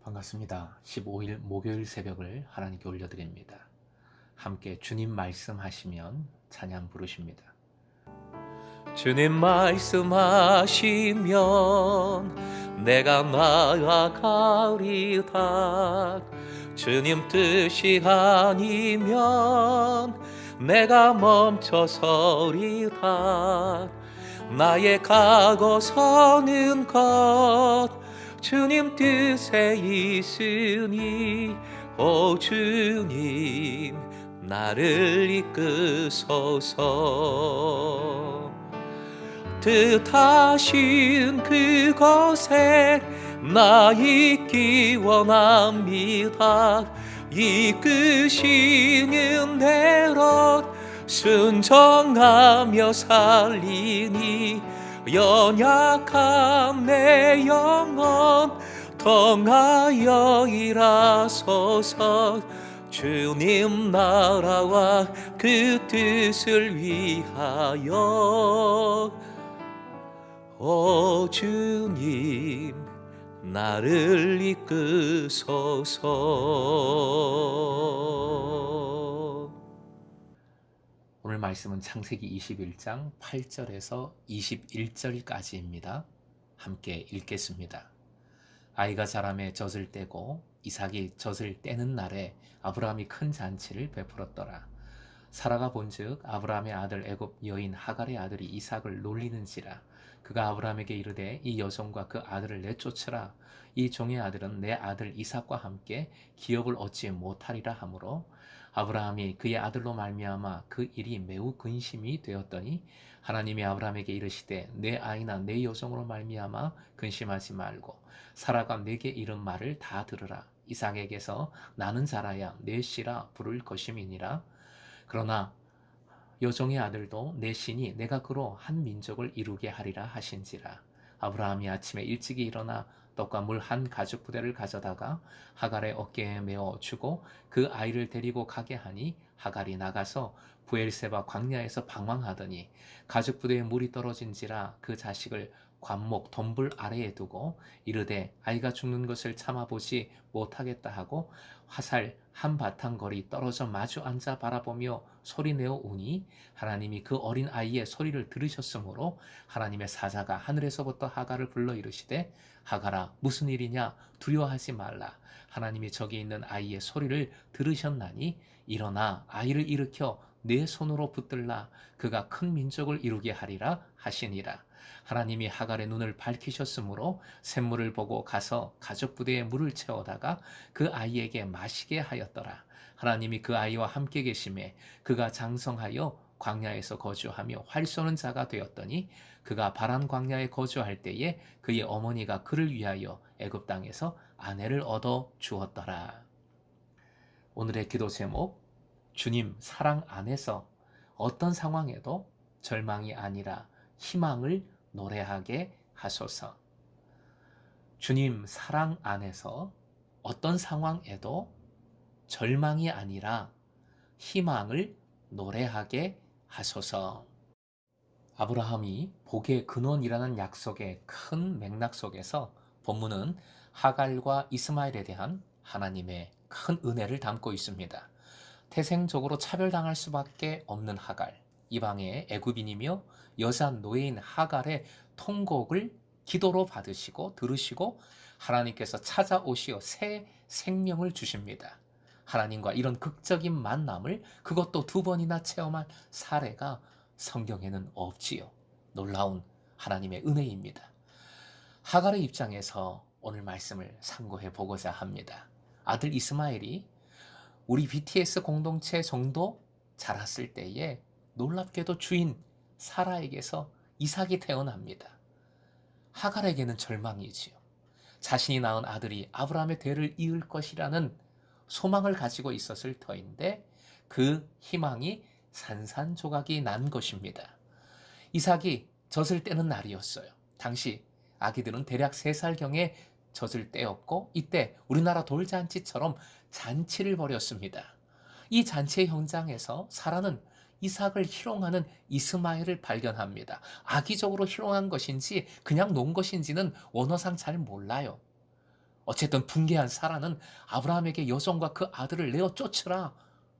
반갑습니다. 15일 목요일 새벽을 하나님께 올려드립니다. 함께 주님 말씀하시면 찬양 부르십니다. 주님 말씀하시면 내가 나아가리다. 주님 뜻이 아니면 내가 멈춰서리다. 나의 가고 서는 것 주님 뜻에 있으니 오 주님 나를 이끄소서. 뜻하신 그곳에 나 있기 원합니다. 이끄시는 대로 순종하며 살리니 연약한 내 영혼 통하여 일하소서. 주님 나라와 그 뜻을 위하여 오 주님 나를 이끄소서. 오늘 말씀은 창세기 21장 8절에서 21절까지입니다. 함께 읽겠습니다. 아이가 자라매 젖을 떼고 이삭이 젖을 떼는 날에 아브라함이 큰 잔치를 베풀었더라. 사라가 본즉 아브라함의 아들 애굽 여인 하갈의 아들이 이삭을 놀리는지라. 그가 아브라함에게 이르되 이 여종과 그 아들을 내쫓으라. 이 종의 아들은 내 아들 이삭과 함께 기업을 얻지 못하리라 하므로 아브라함이 그의 아들로 말미암아 그 일이 매우 근심이 되었더니 하나님이 아브라함에게 이르시되 내 아이나 내 여종으로 말미암아 근심하지 말고 사라가 내게 이른 말을 다 들으라. 이삭에게서 나는 자라야 내 씨라 부를 것임이니라. 그러나 여종의 아들도 내 신이 내가 그로 한 민족을 이루게 하리라 하신지라. 아브라함이 아침에 일찍이 일어나 떡과 물 한 가죽 부대를 가져다가 하갈의 어깨에 메어 주고 그 아이를 데리고 가게 하니 하갈이 나가서 부엘세바 광야에서 방황하더니 가죽 부대에 물이 떨어진지라 그 자식을 관목 덤불 아래에 두고 이르되 아이가 죽는 것을 참아보지 못하겠다 하고 화살 한 바탕 거리 떨어져 마주 앉아 바라보며 소리내어 우니 하나님이 그 어린 아이의 소리를 들으셨으므로 하나님의 사자가 하늘에서부터 하갈을 불러 이르시되 하갈아 무슨 일이냐 두려워하지 말라. 하나님이 저기 있는 아이의 소리를 들으셨나니 일어나 아이를 일으켜 내 손으로 붙들라. 그가 큰 민족을 이루게 하리라 하시니라. 하나님이 하갈의 눈을 밝히셨으므로 샘물을 보고 가서 가죽 부대에 물을 채워다가 그 아이에게 마시게 하였더라. 하나님이 그 아이와 함께 계심에 그가 장성하여 광야에서 거주하며 활 쏘는 자가 되었더니 그가 바란 광야에 거주할 때에 그의 어머니가 그를 위하여 애굽 땅에서 아내를 얻어 주었더라. 오늘의 기도 제목, 주님 사랑 안에서 어떤 상황에도 절망이 아니라 희망을 노래하게 하소서. 주님 사랑 안에서 어떤 상황에도 절망이 아니라 희망을 노래하게 하소서. 아브라함이 복의 근원이라는 약속의 큰 맥락 속에서 본문은 하갈과 이스마엘에 대한 하나님의 큰 은혜를 담고 있습니다. 태생적으로 차별당할 수밖에 없는 하갈, 이방의 애굽인이며 여자 노예인 하갈의 통곡을 기도로 받으시고 들으시고 하나님께서 찾아오시어 새 생명을 주십니다. 하나님과 이런 극적인 만남을 그것도 두 번이나 체험한 사례가 성경에는 없지요. 놀라운 하나님의 은혜입니다. 하갈의 입장에서 오늘 말씀을 상고해 보고자 합니다. 아들 이스마엘이 우리 BTS 공동체 정도 자랐을 때에 놀랍게도 주인 사라에게서 이삭이 태어납니다. 하갈에게는 절망이지요. 자신이 낳은 아들이 아브라함의 대를 이을 것이라는 소망을 가지고 있었을 터인데 그 희망이 산산조각이 난 것입니다. 이삭이 젖을 떼는 날이었어요. 당시 아기들은 대략 3살경에 젖을 떼었고 이때 우리나라 돌잔치처럼 잔치를 벌였습니다. 이 잔치의 현장에서 사라는 이삭을 희롱하는 이스마엘을 발견합니다. 악의적으로 희롱한 것인지 그냥 논 것인지는 원어상 잘 몰라요. 어쨌든 분개한 사라는 아브라함에게 여종과 그 아들을 내어 쫓으라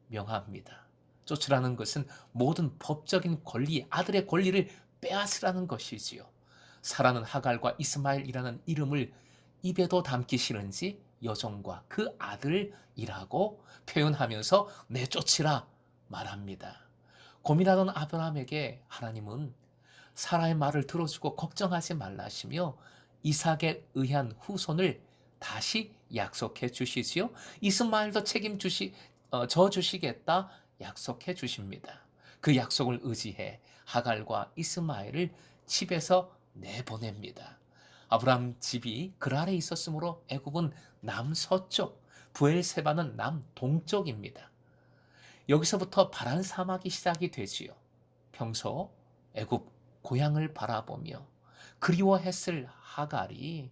명합니다. 쫓으라는 것은 모든 법적인 권리, 아들의 권리를 빼앗으라는 것이지요. 사라는 하갈과 이스마엘이라는 이름을 입에도 담기 싫은지 여종과 그 아들이라고 표현하면서 내쫓으라 말합니다. 고민하던 아브라함에게 하나님은 사라의 말을 들어주고 걱정하지 말라시며 이삭에 의한 후손을 다시 약속해 주시지요. 이스마엘도 져 주시겠다 약속해 주십니다. 그 약속을 의지해 하갈과 이스마엘을 집에서 내보냅니다. 아브라함 집이 그랄에 있었으므로 애굽은 남서쪽, 부엘세바는 남동쪽입니다. 여기서부터 파란 사막이 시작이 되지요. 평소 애굽 고향을 바라보며 그리워했을 하갈이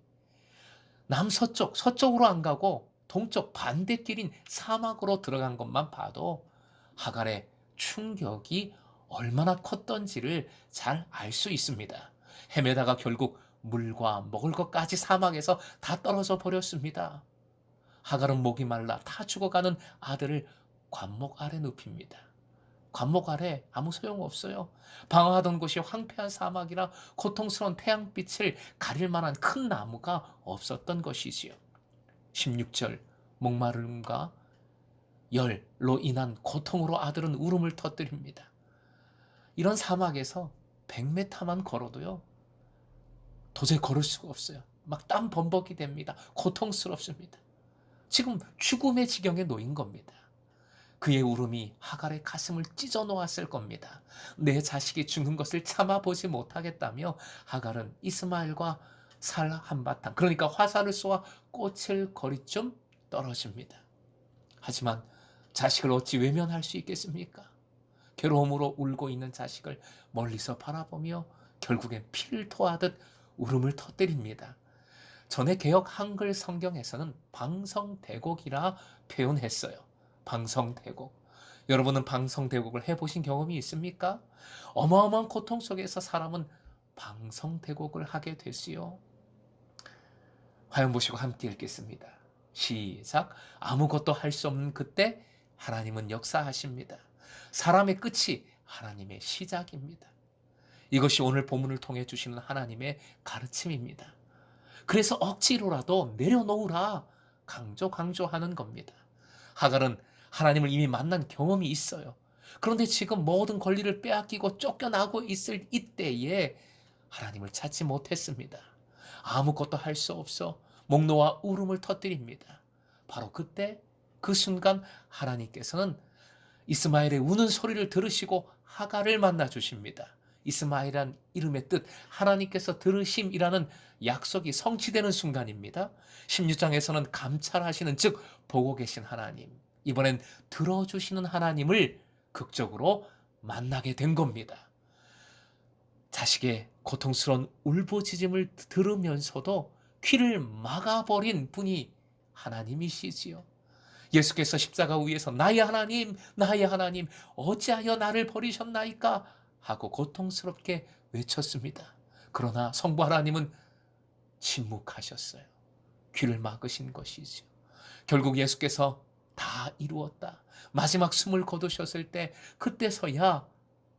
남서쪽, 서쪽으로 안 가고 동쪽 반대길인 사막으로 들어간 것만 봐도 하갈의 충격이 얼마나 컸던지를 잘 알 수 있습니다. 헤매다가 결국 물과 먹을 것까지 사막에서 다 떨어져 버렸습니다. 하갈은 목이 말라 다 죽어가는 아들을 관목 아래 눕힙니다. 관목 아래 아무 소용없어요. 방어하던 곳이 황폐한 사막이라 고통스러운 태양빛을 가릴 만한 큰 나무가 없었던 것이지요. 16절 목마름과 열로 인한 고통으로 아들은 울음을 터뜨립니다. 이런 사막에서 100m만 걸어도요. 도저히 걸을 수가 없어요. 막 땀 범벅이 됩니다. 고통스럽습니다. 지금 죽음의 지경에 놓인 겁니다. 그의 울음이 하갈의 가슴을 찢어 놓았을 겁니다. 내 자식이 죽는 것을 참아보지 못하겠다며 하갈은 이스마엘과 살 한바탕, 그러니까 화살을 쏘아 꽃을 거리쯤 떨어집니다. 하지만 자식을 어찌 외면할 수 있겠습니까? 괴로움으로 울고 있는 자식을 멀리서 바라보며 결국엔 피를 토하듯 울음을 터뜨립니다. 전에 개역 한글 성경에서는 방성대곡이라 표현했어요. 방성대곡. 여러분은 방성대곡을 해보신 경험이 있습니까? 어마어마한 고통 속에서 사람은 방성대곡을 하게 되지요. 화면 보시고 함께 읽겠습니다. 시작. 아무것도 할 수 없는 그때 하나님은 역사하십니다. 사람의 끝이 하나님의 시작입니다. 이것이 오늘 본문을 통해 주시는 하나님의 가르침입니다. 그래서 억지로라도 내려놓으라 강조하는 겁니다. 하갈은 하나님을 이미 만난 경험이 있어요. 그런데 지금 모든 권리를 빼앗기고 쫓겨나고 있을 이때에 하나님을 찾지 못했습니다. 아무것도 할 수 없어 목 놓아 울음을 터뜨립니다. 바로 그때 그 순간 하나님께서는 이스마엘의 우는 소리를 들으시고 하갈을 만나 주십니다. 이스마엘이란 이름의 뜻, 하나님께서 들으심이라는 약속이 성취되는 순간입니다. 16장에서는 감찰하시는, 즉 보고 계신 하나님, 이번엔 들어주시는 하나님을 극적으로 만나게 된 겁니다. 자식의 고통스러운 울부짖음을 들으면서도 귀를 막아버린 분이 하나님이시지요. 예수께서 십자가 위에서 나의 하나님, 나의 하나님, 어찌하여 나를 버리셨나이까? 하고 고통스럽게 외쳤습니다. 그러나 성부 하나님은 침묵하셨어요. 귀를 막으신 것이죠. 결국 예수께서 다 이루었다, 마지막 숨을 거두셨을 때 그때서야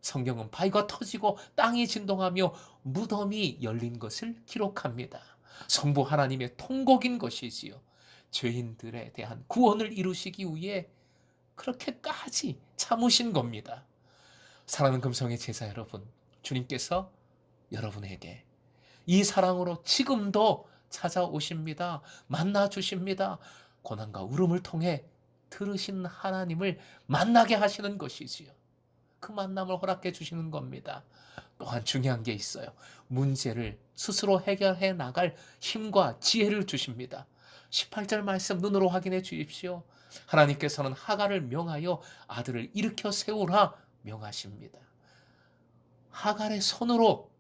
성경은 바위가 터지고 땅이 진동하며 무덤이 열린 것을 기록합니다. 성부 하나님의 통곡인 것이지요. 죄인들에 대한 구원을 이루시기 위해 그렇게까지 참으신 겁니다. 사랑하는 금성의 제자 여러분, 주님께서 여러분에게 이 사랑으로 지금도 찾아오십니다. 만나 주십니다. 고난과 울음을 통해 들으신 하나님을 만나게 하시는 것이지요. 그 만남을 허락해 주시는 겁니다. 또한 중요한 게 있어요. 문제를 스스로 해결해 나갈 힘과 지혜를 주십니다. 18절 말씀 눈으로 확인해 주십시오. 하나님께서는 하갈을 명하여 아들을 일으켜 세우라 명하십니다. 하갈의 손으로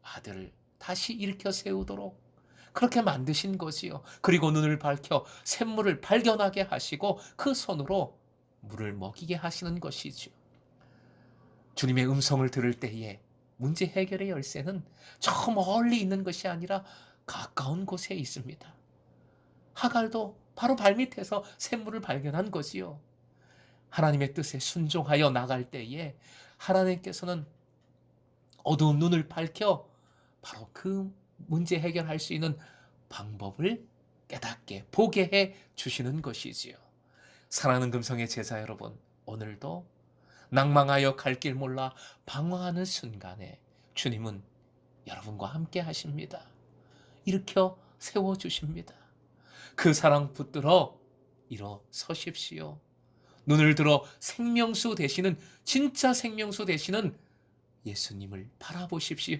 아들을 다시 일으켜 세우도록 그렇게 만드신 것이요. 그리고 눈을 밝혀 샘물을 발견하게 하시고 그 손으로 물을 먹이게 하시는 것이죠. 주님의 음성을 들을 때에 문제 해결의 열쇠는 저 멀리 있는 것이 아니라 가까운 곳에 있습니다. 하갈도 바로 발밑에서 샘물을 발견한 거지요. 하나님의 뜻에 순종하여 나갈 때에 하나님께서는 어두운 눈을 밝혀 바로 그 문제 해결할 수 있는 방법을 깨닫게 보게 해 주시는 것이지요. 사랑하는 금성의 제자 여러분, 오늘도 낭망하여 갈 길 몰라 방황하는 순간에 주님은 여러분과 함께 하십니다. 일으켜 세워주십니다. 그 사랑 붙들어 일어서십시오. 눈을 들어 생명수 되시는, 진짜 생명수 되시는 예수님을 바라보십시오.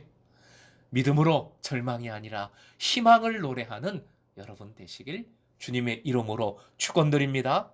믿음으로 절망이 아니라 희망을 노래하는 여러분 되시길 주님의 이름으로 축원드립니다.